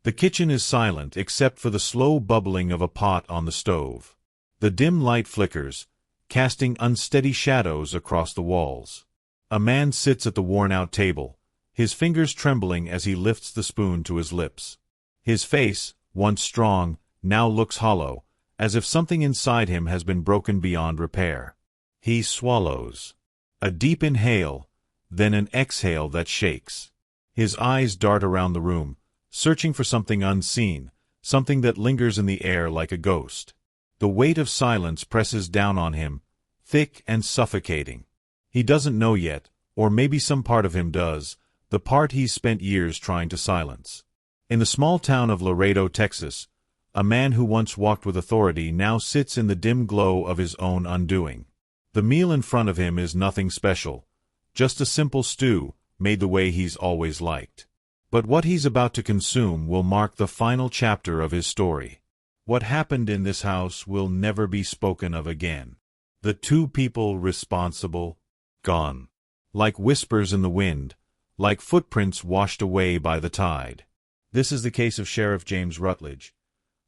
The kitchen is silent except for the slow bubbling of a pot on the stove. The dim light flickers, casting unsteady shadows across the walls. A man sits at the worn-out table, his fingers trembling as he lifts the spoon to his lips. His face, once strong, now looks hollow, as if something inside him has been broken beyond repair. He swallows. A deep inhale, then an exhale that shakes. His eyes dart around the room, searching for something unseen, something that lingers in the air like a ghost. The weight of silence presses down on him, thick and suffocating. He doesn't know yet, or maybe some part of him does, the part he's spent years trying to silence. In the small town of Laredo, Texas, a man who once walked with authority now sits in the dim glow of his own undoing. The meal in front of him is nothing special, just a simple stew, made the way he's always liked. But what he's about to consume will mark the final chapter of his story. What happened in this house will never be spoken of again. The two people responsible, gone. Like whispers in the wind, like footprints washed away by the tide. This is the case of Sheriff James Rutledge,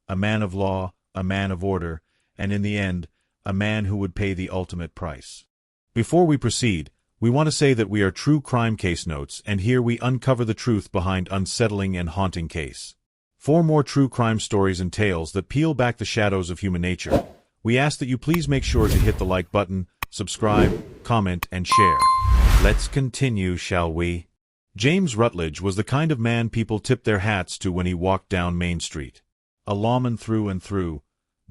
a man of law, a man of order, and in the end, a man who would pay the ultimate price. Before we proceed, we want to say that we are true crime case notes, and here we uncover the truth behind unsettling and haunting case. For more true crime stories and tales that peel back the shadows of human nature, we ask that you please make sure to hit the like button, subscribe, comment, and share. Let's continue, shall we? James Rutledge was the kind of man people tipped their hats to when he walked down Main Street. A lawman through and through,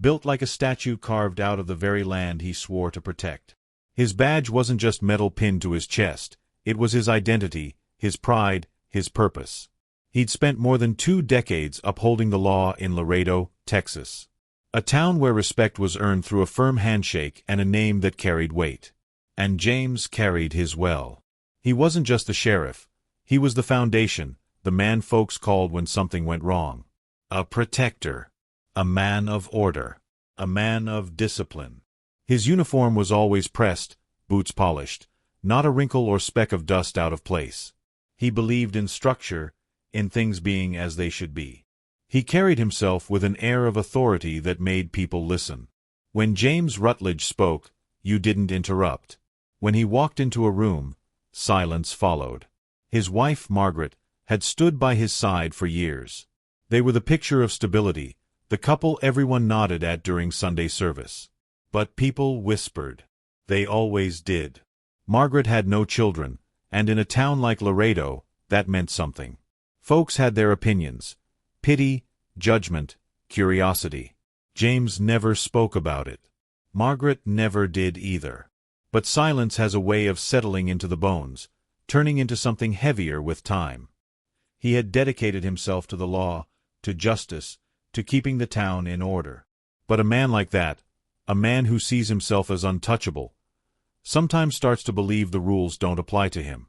built like a statue carved out of the very land he swore to protect. His badge wasn't just metal pinned to his chest, it was his identity, his pride, his purpose. He'd spent more than 2 decades upholding the law in Laredo, Texas. A town where respect was earned through a firm handshake and a name that carried weight. And James carried his well. He wasn't just the sheriff. He was the foundation, the man folks called when something went wrong. A protector. A man of order. A man of discipline. His uniform was always pressed, boots polished, not a wrinkle or speck of dust out of place. He believed in structure, in things being as they should be. He carried himself with an air of authority that made people listen. When James Rutledge spoke, you didn't interrupt. When he walked into a room, silence followed. His wife, Margaret, had stood by his side for years. They were the picture of stability, the couple everyone nodded at during Sunday service. But people whispered. They always did. Margaret had no children, and in a town like Laredo, that meant something. Folks had their opinions. Pity, judgment, curiosity. James never spoke about it. Margaret never did either. But silence has a way of settling into the bones, turning into something heavier with time. He had dedicated himself to the law, to justice, to keeping the town in order. But a man like that, a man who sees himself as untouchable, sometimes starts to believe the rules don't apply to him.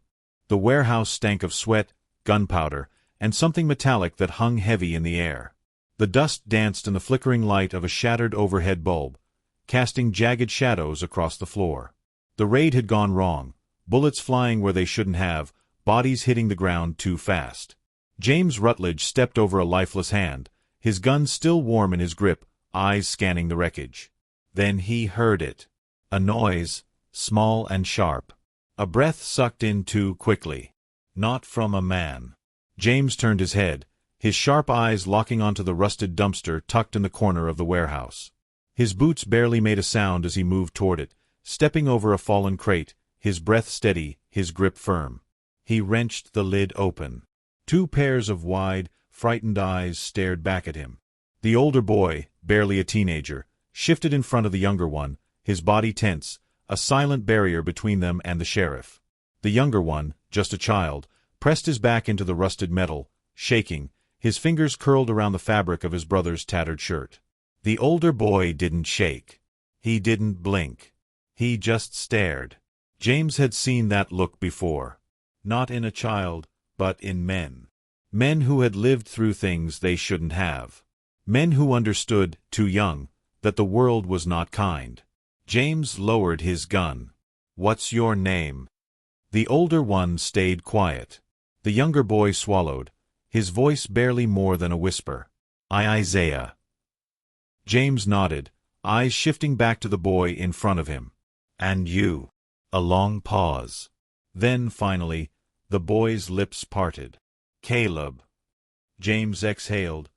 The warehouse stank of sweat, gunpowder, and something metallic that hung heavy in the air. The dust danced in the flickering light of a shattered overhead bulb, casting jagged shadows across the floor. The raid had gone wrong, bullets flying where they shouldn't have, bodies hitting the ground too fast. James Rutledge stepped over a lifeless hand, his gun still warm in his grip, eyes scanning the wreckage. Then he heard it. A noise, small and sharp. A breath sucked in too quickly. Not from a man. James turned his head, his sharp eyes locking onto the rusted dumpster tucked in the corner of the warehouse. His boots barely made a sound as he moved toward it, stepping over a fallen crate, his breath steady, his grip firm. He wrenched the lid open. 2 pairs of wide, frightened eyes stared back at him. The older boy, barely a teenager, shifted in front of the younger one, his body tense, a silent barrier between them and the sheriff. The younger one, just a child, pressed his back into the rusted metal, shaking, his fingers curled around the fabric of his brother's tattered shirt. The older boy didn't shake. He didn't blink. He just stared. James had seen that look before. Not in a child, but in men. Men who had lived through things they shouldn't have. Men who understood, too young, that the world was not kind. James lowered his gun. "What's your name?" The older one stayed quiet. The younger boy swallowed, his voice barely more than a whisper. Isaiah. James nodded, eyes shifting back to the boy in front of him. And you. A long pause. Then, finally, the boy's lips parted. Caleb. James exhaled,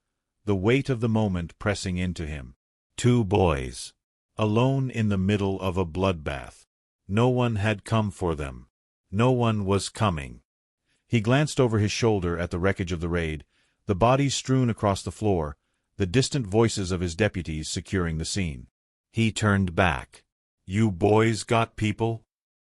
the weight of the moment pressing into him. 2 boys. Alone in the middle of a bloodbath. No one had come for them. No one was coming. He glanced over his shoulder at the wreckage of the raid, the bodies strewn across the floor, the distant voices of his deputies securing the scene. He turned back. You boys got people?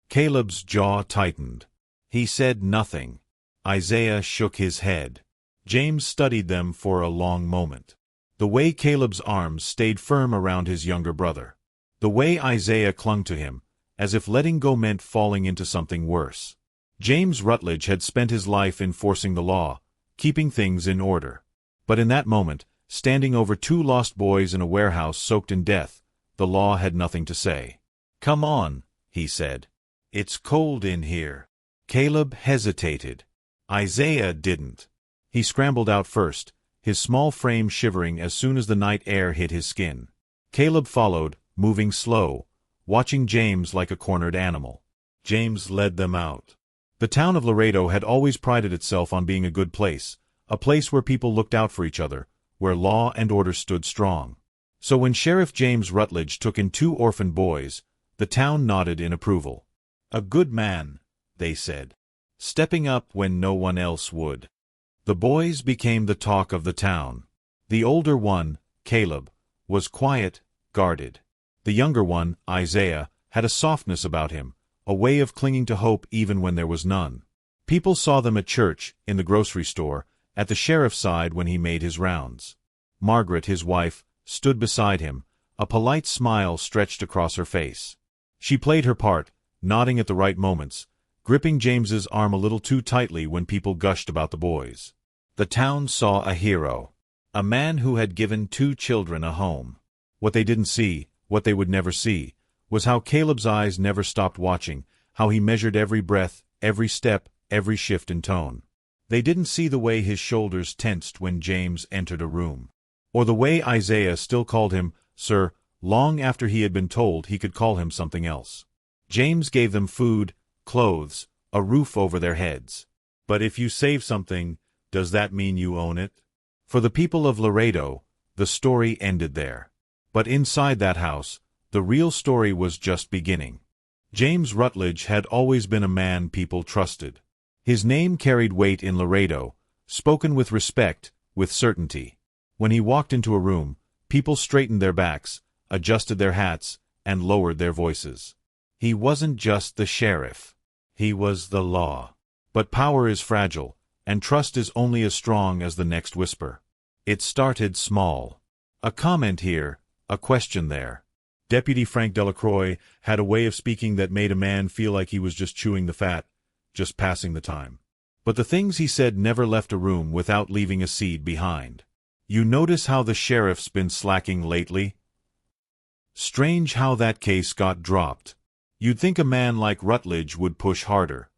Caleb's jaw tightened. He said nothing. Isaiah shook his head. James studied them for a long moment. The way Caleb's arms stayed firm around his younger brother. The way Isaiah clung to him, as if letting go meant falling into something worse. James Rutledge had spent his life enforcing the law, keeping things in order. But in that moment, standing over 2 lost boys in a warehouse soaked in death, the law had nothing to say. Come on, he said. It's cold in here. Caleb hesitated. Isaiah didn't. He scrambled out first, his small frame shivering as soon as the night air hit his skin. Caleb followed, moving slow, watching James like a cornered animal. James led them out. The town of Laredo had always prided itself on being a good place, a place where people looked out for each other, where law and order stood strong. So when Sheriff James Rutledge took in 2 orphan boys, the town nodded in approval. A good man, they said, stepping up when no one else would. The boys became the talk of the town. The older one, Caleb, was quiet, guarded. The younger one, Isaiah, had a softness about him, a way of clinging to hope even when there was none. People saw them at church, in the grocery store, at the sheriff's side when he made his rounds. Margaret, his wife, stood beside him, a polite smile stretched across her face. She played her part, nodding at the right moments, gripping James's arm a little too tightly when people gushed about the boys. The town saw a hero, a man who had given 2 children a home. What they didn't see, what they would never see, was how Caleb's eyes never stopped watching, how he measured every breath, every step, every shift in tone. They didn't see the way his shoulders tensed when James entered a room, or the way Isaiah still called him, sir, long after he had been told he could call him something else. James gave them food, clothes, a roof over their heads. But if you save something, does that mean you own it? For the people of Laredo, the story ended there. But inside that house, the real story was just beginning. James Rutledge had always been a man people trusted. His name carried weight in Laredo, spoken with respect, with certainty. When he walked into a room, people straightened their backs, adjusted their hats, and lowered their voices. He wasn't just the sheriff. He was the law. But power is fragile, and trust is only as strong as the next whisper. It started small. A comment here, a question there. Deputy Frank Delacroix had a way of speaking that made a man feel like he was just chewing the fat, just passing the time. But the things he said never left a room without leaving a seed behind. You notice how the sheriff's been slacking lately? Strange how that case got dropped. You'd think a man like Rutledge would push harder.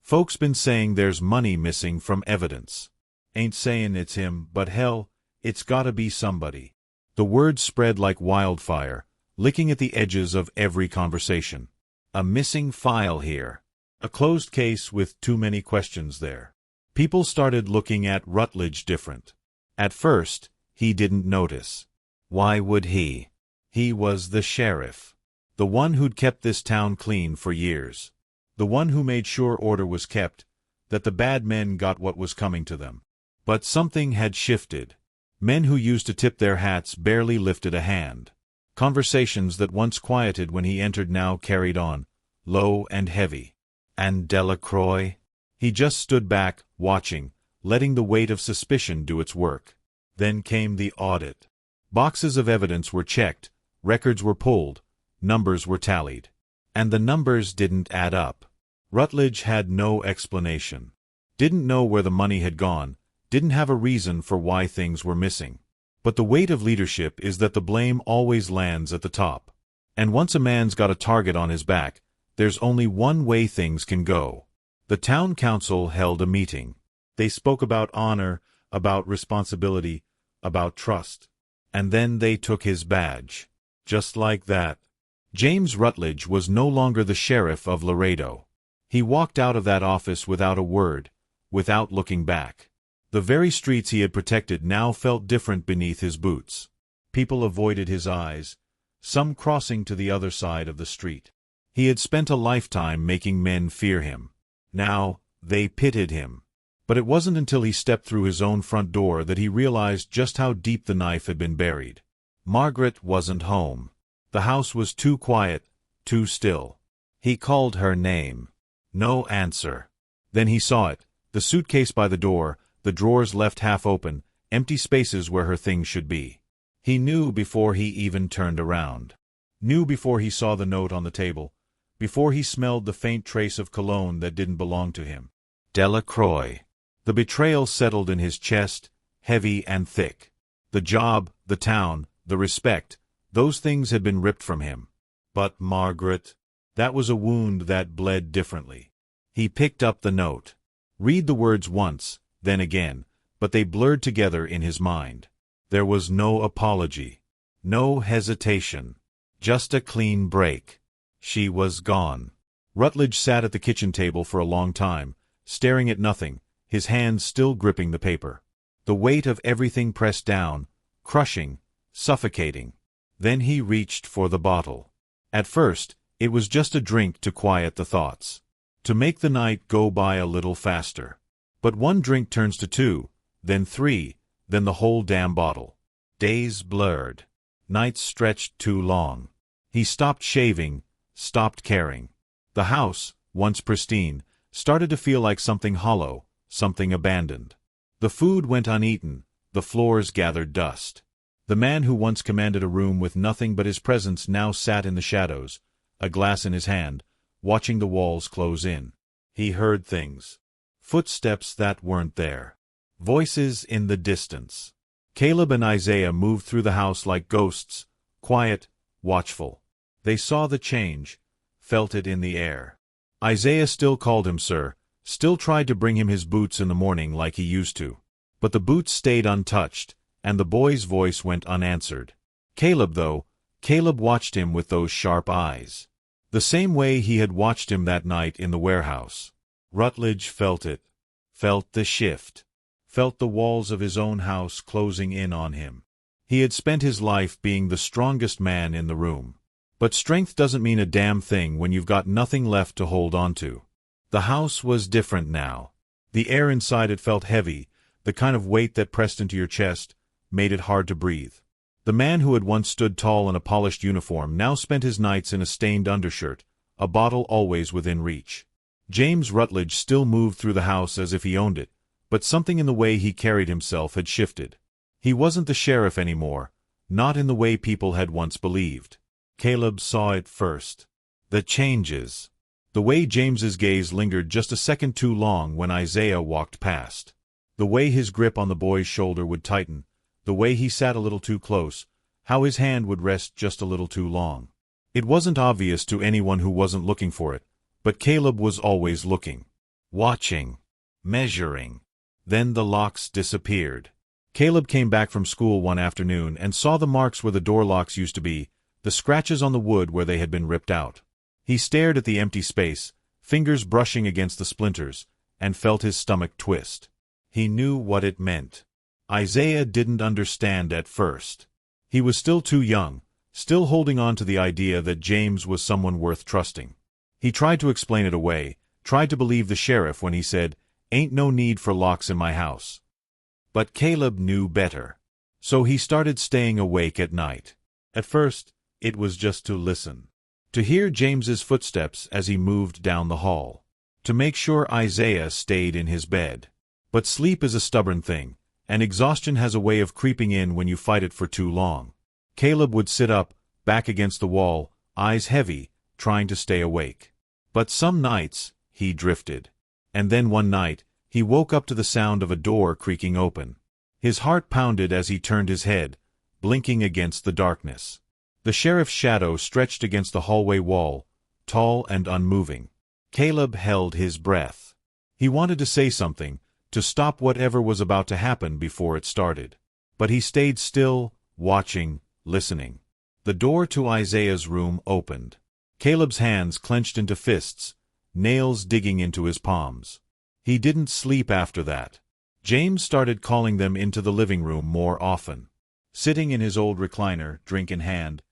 Folks been saying there's money missing from evidence. Ain't saying it's him, but hell, it's gotta be somebody. The word spread like wildfire, licking at the edges of every conversation. A missing file here. A closed case with too many questions there. People started looking at Rutledge different. At first, he didn't notice. Why would he? He was the sheriff. The one who'd kept this town clean for years. The one who made sure order was kept, that the bad men got what was coming to them. But something had shifted. Men who used to tip their hats barely lifted a hand. Conversations that once quieted when he entered now carried on, low and heavy. And Delacroix? He just stood back, watching, letting the weight of suspicion do its work. Then came the audit. Boxes of evidence were checked, records were pulled, numbers were tallied. And the numbers didn't add up. Rutledge had no explanation. Didn't know where the money had gone, didn't have a reason for why things were missing. But the weight of leadership is that the blame always lands at the top. And once a man's got a target on his back, there's only one way things can go. The town council held a meeting. They spoke about honor, about responsibility, about trust. And then they took his badge. Just like that. James Rutledge was no longer the sheriff of Laredo. He walked out of that office without a word, without looking back. The very streets he had protected now felt different beneath his boots. People avoided his eyes, some crossing to the other side of the street. He had spent a lifetime making men fear him. Now, they pitied him. But it wasn't until he stepped through his own front door that he realized just how deep the knife had been buried. Margaret wasn't home. The house was too quiet, too still. He called her name. No answer. Then he saw it, the suitcase by the door, the drawers left half open, empty spaces where her things should be. He knew before he even turned around. Knew before he saw the note on the table, before he smelled the faint trace of cologne that didn't belong to him. Delacroix. The betrayal settled in his chest, heavy and thick. The job, the town, the respect, those things had been ripped from him. But Margaret, that was a wound that bled differently. He picked up the note. Read the words once, then again, but they blurred together in his mind. There was no apology, no hesitation, just a clean break. She was gone. Rutledge sat at the kitchen table for a long time, staring at nothing, his hands still gripping the paper. The weight of everything pressed down, crushing, suffocating. Then he reached for the bottle. At first, it was just a drink to quiet the thoughts, to make the night go by a little faster. But one drink turns to two, then three, then the whole damn bottle. Days blurred. Nights stretched too long. He stopped shaving, stopped caring. The house, once pristine, started to feel like something hollow, something abandoned. The food went uneaten, the floors gathered dust. The man who once commanded a room with nothing but his presence now sat in the shadows, a glass in his hand, watching the walls close in. He heard things. Footsteps that weren't there. Voices in the distance. Caleb and Isaiah moved through the house like ghosts, quiet, watchful. They saw the change, felt it in the air. Isaiah still called him sir, still tried to bring him his boots in the morning like he used to. But the boots stayed untouched, and the boy's voice went unanswered. Caleb watched him with those sharp eyes. The same way he had watched him that night in the warehouse. Rutledge felt it. Felt the shift. Felt the walls of his own house closing in on him. He had spent his life being the strongest man in the room. But strength doesn't mean a damn thing when you've got nothing left to hold on to. The house was different now. The air inside it felt heavy, the kind of weight that pressed into your chest, made it hard to breathe. The man who had once stood tall in a polished uniform now spent his nights in a stained undershirt, a bottle always within reach. James Rutledge still moved through the house as if he owned it, but something in the way he carried himself had shifted. He wasn't the sheriff anymore, not in the way people had once believed. Caleb saw it first. The changes. The way James's gaze lingered just a second too long when Isaiah walked past. The way his grip on the boy's shoulder would tighten, the way he sat a little too close, how his hand would rest just a little too long. It wasn't obvious to anyone who wasn't looking for it, but Caleb was always looking. Watching. Measuring. Then the locks disappeared. Caleb came back from school one afternoon and saw the marks where the door locks used to be, the scratches on the wood where they had been ripped out. He stared at the empty space, fingers brushing against the splinters, and felt his stomach twist. He knew what it meant. Isaiah didn't understand at first. He was still too young, still holding on to the idea that James was someone worth trusting. He tried to explain it away, tried to believe the sheriff when he said, "Ain't no need for locks in my house." But Caleb knew better. So he started staying awake at night. At first, it was just to listen. To hear James's footsteps as he moved down the hall. To make sure Isaiah stayed in his bed. But sleep is a stubborn thing, and exhaustion has a way of creeping in when you fight it for too long. Caleb would sit up, back against the wall, eyes heavy, trying to stay awake. But some nights, he drifted. And then one night, he woke up to the sound of a door creaking open. His heart pounded as he turned his head, blinking against the darkness. The sheriff's shadow stretched against the hallway wall, tall and unmoving. Caleb held his breath. He wanted to say something, to stop whatever was about to happen before it started. But he stayed still, watching, listening. The door to Isaiah's room opened. Caleb's hands clenched into fists, nails digging into his palms. He didn't sleep after that. James started calling them into the living room more often. Sitting in his old recliner, drink in hand,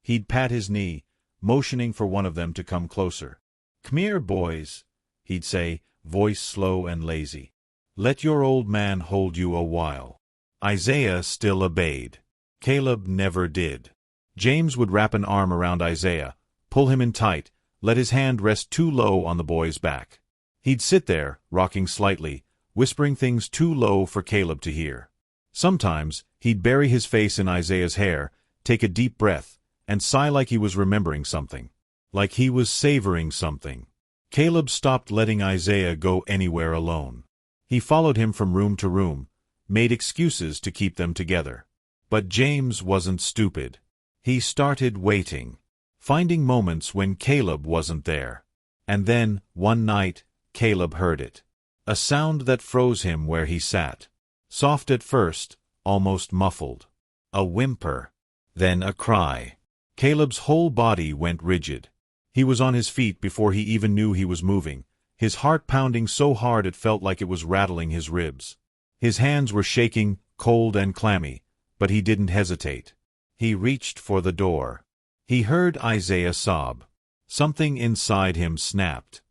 he'd pat his knee, motioning for one of them to come closer. "Come here, boys," he'd say, voice slow and lazy. "Let your old man hold you a while." Isaiah still obeyed. Caleb never did. James would wrap an arm around Isaiah, pull him in tight, let his hand rest too low on the boy's back. He'd sit there, rocking slightly, whispering things too low for Caleb to hear. Sometimes, he'd bury his face in Isaiah's hair, take a deep breath, and sigh like he was remembering something. Like he was savoring something. Caleb stopped letting Isaiah go anywhere alone. He followed him from room to room, made excuses to keep them together. But James wasn't stupid. He started waiting, finding moments when Caleb wasn't there. And then, one night, Caleb heard it. A sound that froze him where he sat. Soft at first, almost muffled. A whimper. Then a cry. Caleb's whole body went rigid. He was on his feet before he even knew he was moving, his heart pounding so hard it felt like it was rattling his ribs. His hands were shaking, cold and clammy, but he didn't hesitate. He reached for the door. He heard Isaiah sob. Something inside him snapped.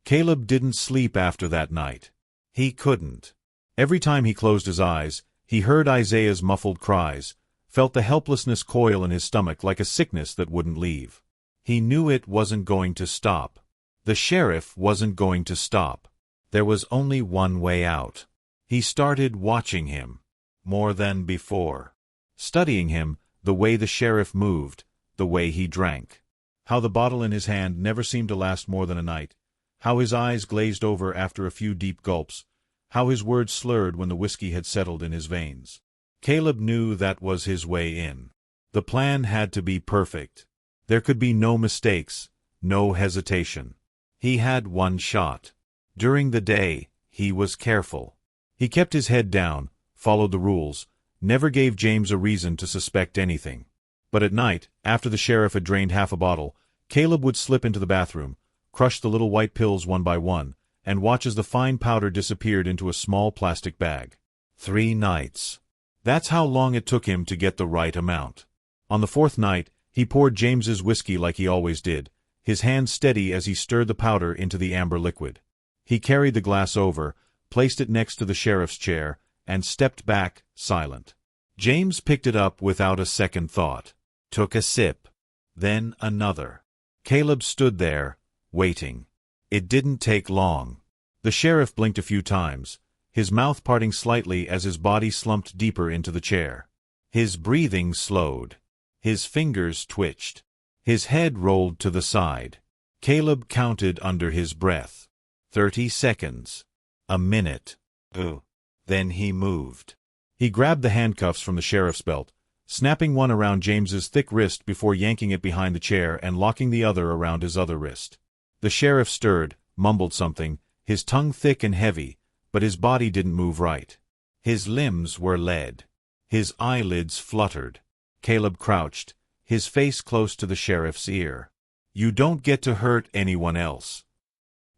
Caleb didn't sleep after that night. He couldn't. Every time he closed his eyes, he heard Isaiah's muffled cries, felt the helplessness coil in his stomach like a sickness that wouldn't leave. He knew it wasn't going to stop. The sheriff wasn't going to stop. There was only one way out. He started watching him. More than before. Studying him, the way the sheriff moved, the way he drank. How the bottle in his hand never seemed to last more than a night. How his eyes glazed over after a few deep gulps. How his words slurred when the whiskey had settled in his veins. Caleb knew that was his way in. The plan had to be perfect. There could be no mistakes, no hesitation. He had one shot. During the day, he was careful. He kept his head down, followed the rules, never gave James a reason to suspect anything. But at night, after the sheriff had drained half a bottle, Caleb would slip into the bathroom, crush the little white pills one by one, and watch as the fine powder disappeared into a small plastic bag. 3 nights. That's how long it took him to get the right amount. On the 4th night, he poured James's whiskey like he always did, his hand steady as he stirred the powder into the amber liquid. He carried the glass over, placed it next to the sheriff's chair, and stepped back, silent. James picked it up without a second thought. Took a sip. Then another. Caleb stood there, waiting. It didn't take long. The sheriff blinked a few times, his mouth parting slightly as his body slumped deeper into the chair. His breathing slowed. His fingers twitched. His head rolled to the side. Caleb counted under his breath. 30 seconds. A minute. Then he moved. He grabbed the handcuffs from the sheriff's belt, snapping one around James's thick wrist before yanking it behind the chair and locking the other around his other wrist. The sheriff stirred, mumbled something, his tongue thick and heavy, but his body didn't move right. His limbs were lead. His eyelids fluttered. Caleb crouched, his face close to the sheriff's ear. "You don't get to hurt anyone else."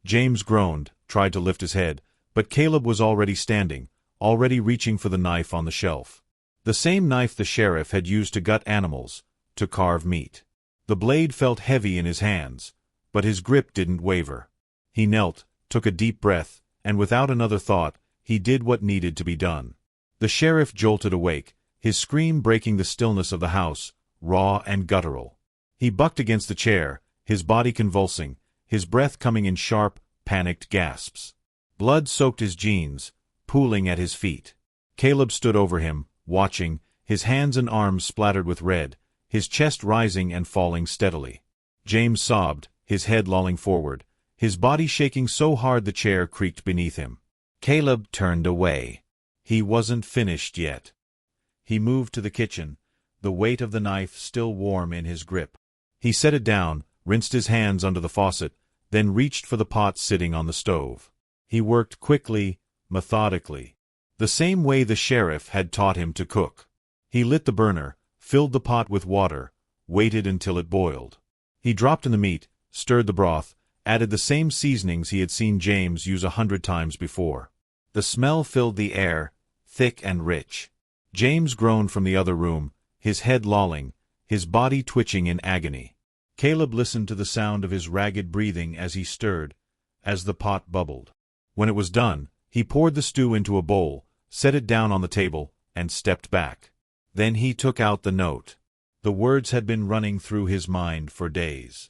James groaned, tried to lift his head, but Caleb was already standing, already reaching for the knife on the shelf. The same knife the sheriff had used to gut animals, to carve meat. The blade felt heavy in his hands, but his grip didn't waver. He knelt, took a deep breath, and without another thought, he did what needed to be done. The sheriff jolted awake, his scream breaking the stillness of the house, raw and guttural. He bucked against the chair, his body convulsing, his breath coming in sharp, panicked gasps. Blood soaked his jeans, pooling at his feet. Caleb stood over him, watching, his hands and arms splattered with red, his chest rising and falling steadily. James sobbed, his head lolling forward, his body shaking so hard the chair creaked beneath him. Caleb turned away. He wasn't finished yet. He moved to the kitchen, the weight of the knife still warm in his grip. He set it down, rinsed his hands under the faucet, then reached for the pot sitting on the stove. He worked quickly, methodically. The same way the sheriff had taught him to cook. He lit the burner, filled the pot with water, waited until it boiled. He dropped in the meat, stirred the broth, added the same seasonings he had seen James use 100 times before. The smell filled the air, thick and rich. James groaned from the other room, his head lolling, his body twitching in agony. Caleb listened to the sound of his ragged breathing as he stirred, as the pot bubbled. When it was done, he poured the stew into a bowl, set it down on the table, and stepped back. Then he took out the note. The words had been running through his mind for days.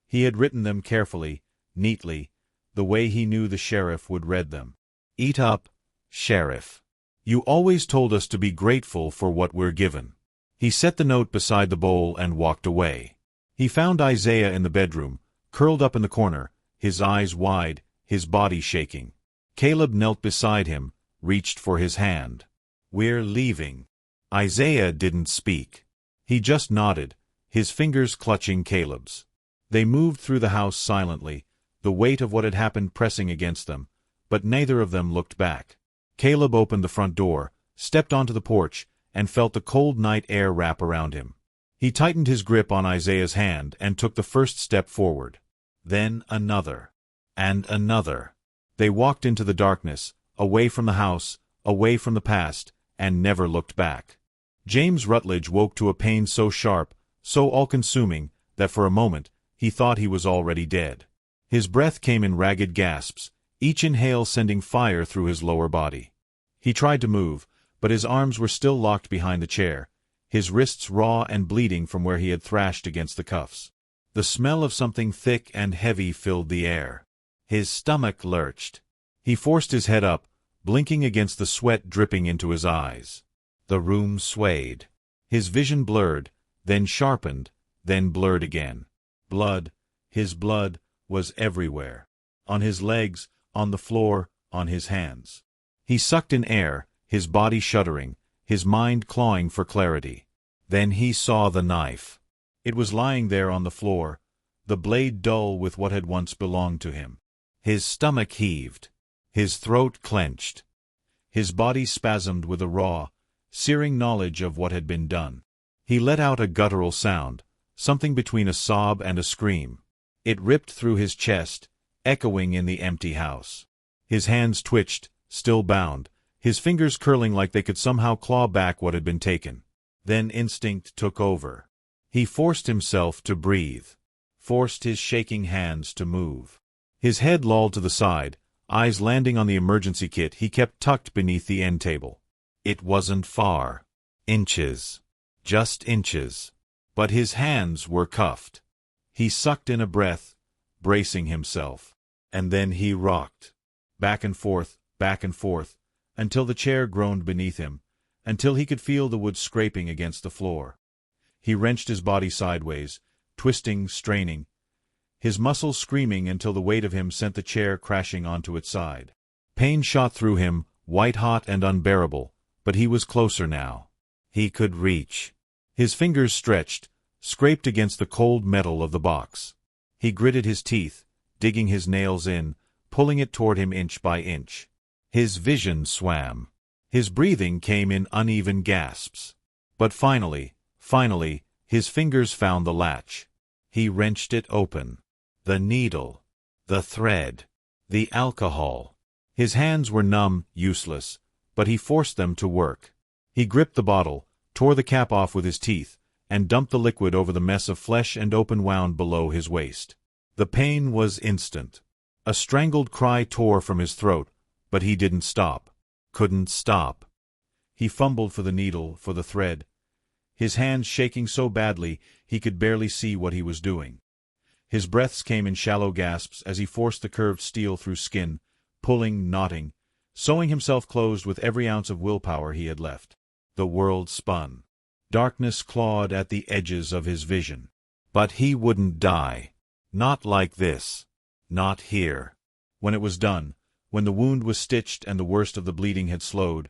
He had written them carefully, neatly, the way he knew the sheriff would read them. "Eat up, Sheriff. You always told us to be grateful for what we're given." He set the note beside the bowl and walked away. He found Isaiah in the bedroom, curled up in the corner, his eyes wide, his body shaking. Caleb knelt beside him, reached for his hand. "We're leaving." Isaiah didn't speak. He just nodded, his fingers clutching Caleb's. They moved through the house silently, the weight of what had happened pressing against them, but neither of them looked back. Caleb opened the front door, stepped onto the porch, and felt the cold night air wrap around him. He tightened his grip on Isaiah's hand and took the first step forward. Then another. And another. They walked into the darkness, away from the house, away from the past, and never looked back. James Rutledge woke to a pain so sharp, so all-consuming, that for a moment he thought he was already dead. His breath came in ragged gasps, each inhale sending fire through his lower body. He tried to move, but his arms were still locked behind the chair, his wrists raw and bleeding from where he had thrashed against the cuffs. The smell of something thick and heavy filled the air. His stomach lurched. He forced his head up, blinking against the sweat dripping into his eyes. The room swayed. His vision blurred, then sharpened, then blurred again. Blood, his blood, was everywhere. On his legs, on the floor, on his hands. He sucked in air, his body shuddering, his mind clawing for clarity. Then he saw the knife. It was lying there on the floor, the blade dull with what had once belonged to him. His stomach heaved. His throat clenched. His body spasmed with a raw, searing knowledge of what had been done. He let out a guttural sound, something between a sob and a scream. It ripped through his chest, echoing in the empty house. His hands twitched, still bound, his fingers curling like they could somehow claw back what had been taken. Then instinct took over. He forced himself to breathe, forced his shaking hands to move. His head lolled to the side, eyes landing on the emergency kit he kept tucked beneath the end table. It wasn't far. Inches. Just inches. But his hands were cuffed. He sucked in a breath, bracing himself. And then he rocked. Back and forth, until the chair groaned beneath him, until he could feel the wood scraping against the floor. He wrenched his body sideways, twisting, straining, his muscles screaming until the weight of him sent the chair crashing onto its side. Pain shot through him, white-hot and unbearable, but he was closer now. He could reach. His fingers stretched, scraped against the cold metal of the box. He gritted his teeth, digging his nails in, pulling it toward him inch by inch. His vision swam. His breathing came in uneven gasps. But finally, his fingers found the latch. He wrenched it open. The needle. The thread. The alcohol. His hands were numb, useless, but he forced them to work. He gripped the bottle, tore the cap off with his teeth, and dumped the liquid over the mess of flesh and open wound below his waist. The pain was instant. A strangled cry tore from his throat, but he didn't stop. Couldn't stop. He fumbled for the needle, for the thread, his hands shaking so badly he could barely see what he was doing. His breaths came in shallow gasps as he forced the curved steel through skin, pulling, knotting, sewing himself closed with every ounce of willpower he had left. The world spun. Darkness clawed at the edges of his vision. But he wouldn't die. Not like this. Not here. When it was done, when the wound was stitched and the worst of the bleeding had slowed,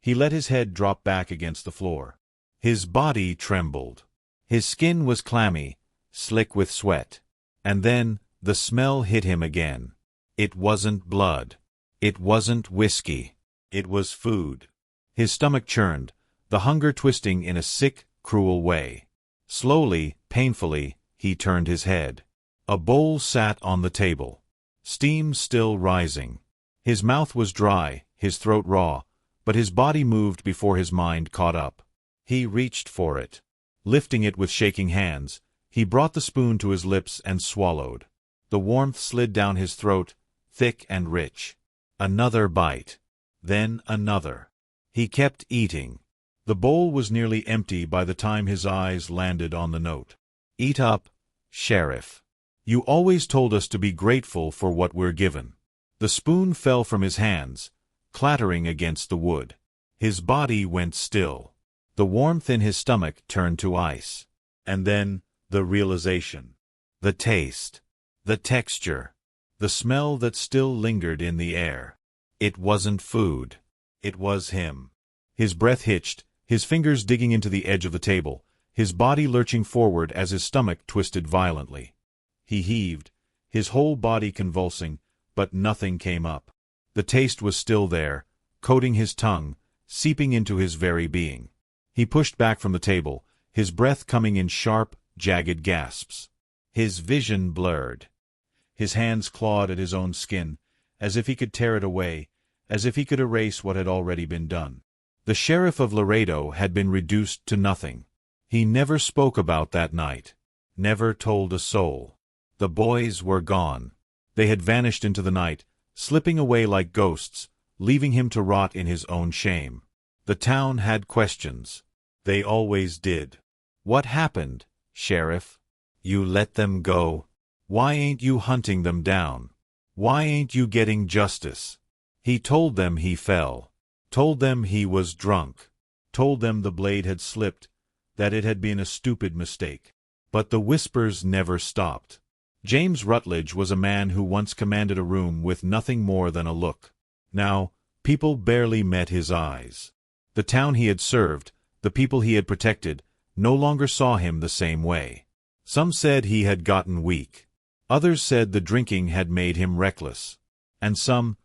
he let his head drop back against the floor. His body trembled. His skin was clammy, slick with sweat. And then the smell hit him again. It wasn't blood. It wasn't whiskey. It was food. His stomach churned, the hunger twisting in a sick, cruel way. Slowly, painfully, he turned his head. A bowl sat on the table. Steam still rising. His mouth was dry, his throat raw, but his body moved before his mind caught up. He reached for it. Lifting it with shaking hands, he brought the spoon to his lips and swallowed. The warmth slid down his throat, thick and rich. Another bite. Then another. He kept eating. The bowl was nearly empty by the time his eyes landed on the note. "Eat up, Sheriff. You always told us to be grateful for what we're given." The spoon fell from his hands, clattering against the wood. His body went still. The warmth in his stomach turned to ice. And then, the realization. The taste. The texture. The smell that still lingered in the air. It wasn't food. It was him. His breath hitched, his fingers digging into the edge of the table, his body lurching forward as his stomach twisted violently. He heaved, his whole body convulsing, but nothing came up. The taste was still there, coating his tongue, seeping into his very being. He pushed back from the table, his breath coming in sharp, jagged gasps. His vision blurred. His hands clawed at his own skin, as if he could tear it away, as if he could erase what had already been done. The sheriff of Laredo had been reduced to nothing. He never spoke about that night. Never told a soul. The boys were gone. They had vanished into the night, slipping away like ghosts, leaving him to rot in his own shame. The town had questions. They always did. "What happened, Sheriff? You let them go? Why ain't you hunting them down? Why ain't you getting justice?" He told them he fell. Told them he was drunk. Told them the blade had slipped, that it had been a stupid mistake. But the whispers never stopped. James Rutledge was a man who once commanded a room with nothing more than a look. Now, people barely met his eyes. The town he had served, the people he had protected, no longer saw him the same way. Some said he had gotten weak. Others said the drinking had made him reckless. And some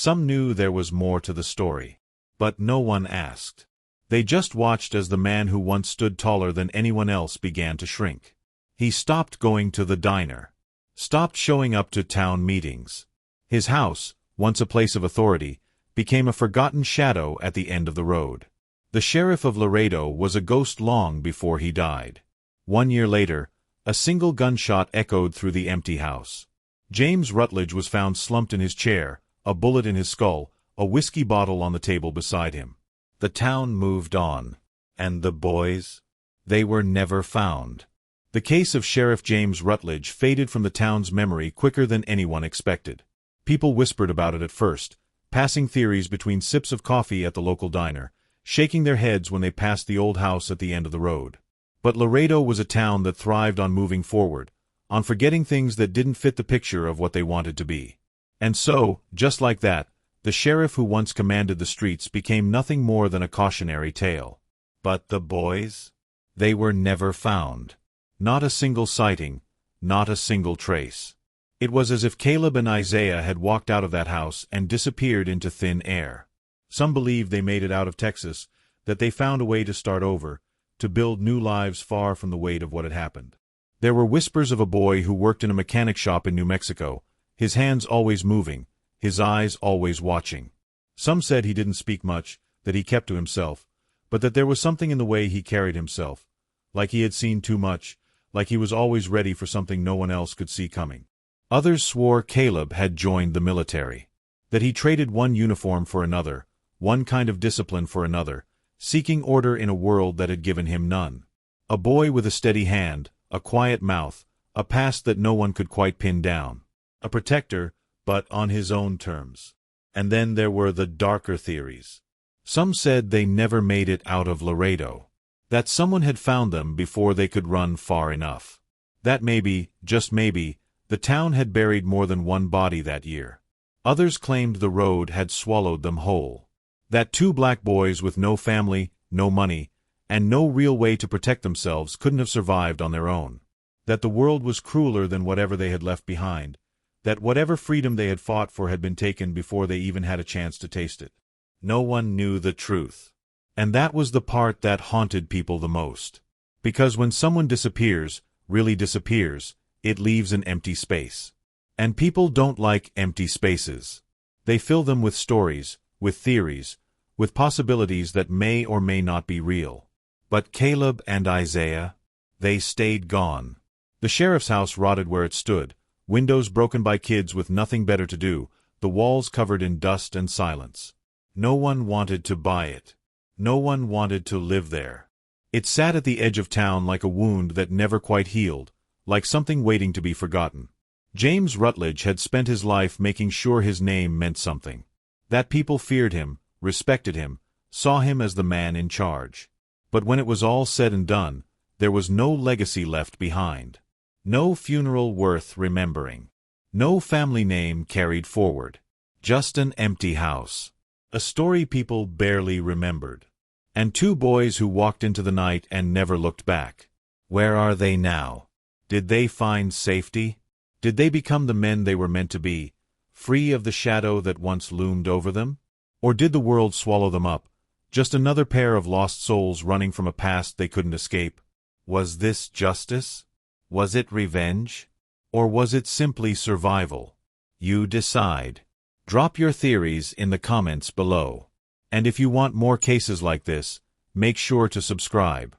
knew there was more to the story. But no one asked. They just watched as the man who once stood taller than anyone else began to shrink. He stopped going to the diner. Stopped showing up to town meetings. His house, once a place of authority, became a forgotten shadow at the end of the road. The sheriff of Laredo was a ghost long before he died. 1 year later, a single gunshot echoed through the empty house. James Rutledge was found slumped in his chair, a bullet in his skull, a whiskey bottle on the table beside him. The town moved on. And the boys? They were never found. The case of Sheriff James Rutledge faded from the town's memory quicker than anyone expected. People whispered about it at first, passing theories between sips of coffee at the local diner, shaking their heads when they passed the old house at the end of the road. But Laredo was a town that thrived on moving forward, on forgetting things that didn't fit the picture of what they wanted to be. And so, just like that, the sheriff who once commanded the streets became nothing more than a cautionary tale. But the boys? They were never found. Not a single sighting, not a single trace. It was as if Caleb and Isaiah had walked out of that house and disappeared into thin air. Some believed they made it out of Texas, that they found a way to start over, to build new lives far from the weight of what had happened. There were whispers of a boy who worked in a mechanic shop in New Mexico, his hands always moving, his eyes always watching. Some said he didn't speak much, that he kept to himself, but that there was something in the way he carried himself, like he had seen too much, like he was always ready for something no one else could see coming. Others swore Caleb had joined the military, that he traded one uniform for another, one kind of discipline for another, seeking order in a world that had given him none. A boy with a steady hand, a quiet mouth, a past that no one could quite pin down. A protector, but on his own terms. And then there were the darker theories. Some said they never made it out of Laredo. That someone had found them before they could run far enough. That maybe, just maybe, the town had buried more than one body that year. Others claimed the road had swallowed them whole. That 2 black boys with no family, no money, and no real way to protect themselves couldn't have survived on their own. That the world was crueler than whatever they had left behind, that whatever freedom they had fought for had been taken before they even had a chance to taste it. No one knew the truth. And that was the part that haunted people the most. Because when someone disappears, really disappears, it leaves an empty space. And people don't like empty spaces. They fill them with stories, with theories, with possibilities that may or may not be real. But Caleb and Isaiah, they stayed gone. The sheriff's house rotted where it stood, windows broken by kids with nothing better to do, the walls covered in dust and silence. No one wanted to buy it. No one wanted to live there. It sat at the edge of town like a wound that never quite healed, like something waiting to be forgotten. James Rutledge had spent his life making sure his name meant something. That people feared him, respected him, saw him as the man in charge. But when it was all said and done, there was no legacy left behind. No funeral worth remembering. No family name carried forward. Just an empty house. A story people barely remembered. And two boys who walked into the night and never looked back. Where are they now? Did they find safety? Did they become the men they were meant to be, free of the shadow that once loomed over them? Or did the world swallow them up, just another pair of lost souls running from a past they couldn't escape? Was this justice? Was it revenge? Or was it simply survival? You decide. Drop your theories in the comments below. And if you want more cases like this, make sure to subscribe.